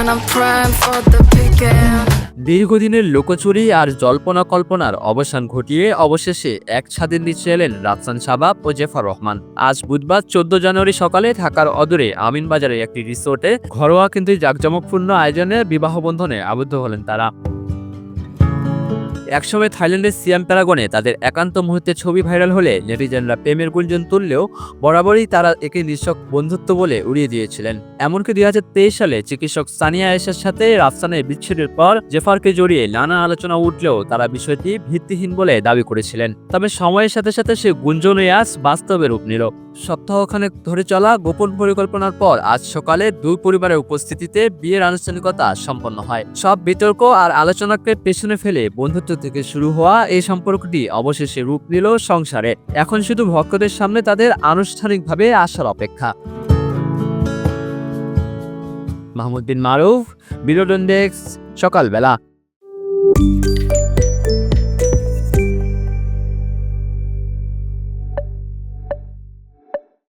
and I'm praying for the weekend. দীর্ঘদিনের লুকোচুরি আর জল্পনা কল্পনার অবসান ঘটিয়ে অবশেষে এক ছাদের নিচে এলেন রাফসান শাবাব ও জেফার রহমান। আজ বুধবার 14 জানুয়ারি সকালে ঢাকার অদূরে আমিনবাজারের একটি রিসোর্টে ঘরোয়া কিন্তু জাঁকজমকপূর্ণ আয়োজনে বিবাহ বন্ধনে আবদ্ধ হলেন তারা। একসময় থাইল্যান্ডের সিয়াম প্যারাগনে তাদের একান্ত মুহূর্তে ছবি ভাইরাল হলে নেটিজেনরা প্রেমের গুঞ্জন তুললেও বরাবরই তারা একে নিছক বন্ধুত্ব বলে উড়িয়ে দিয়েছিলেন। এমনকি 2023 সালে চিকিৎসক সানিয়া আয়েশার সাথে রাফসানের বিচ্ছেদের পর জেফারকে জড়িয়ে নানা আলোচনা উঠলেও তারা বিষয়টি ভিত্তিহীন বলে দাবি করেছিলেন। তবে সময়ের সাথে সাথে সে গুঞ্জনই আজ বাস্তবে রূপ নিল। সপ্তাহখানেক ধরে চলা গোপন পরিকল্পনার পর আজ সকালে দুই পরিবারের উপস্থিতিতে বিয়ের আনুষ্ঠানিকতা সম্পন্ন হয়। সব বিতর্ক আর আলোচনাকে পেছনে ফেলে বন্ধুত্ব থেকে শুরু হওয়া এই সম্পর্কটি অবশেষে রূপ নিল সংসারে। এখন শুধু ভক্তদের সামনে তাদের আনুষ্ঠানিকভাবে আসার অপেক্ষা। মাহমুদ বিন মারুফ, বিনোদন ডেস্ক, সকালবেলা।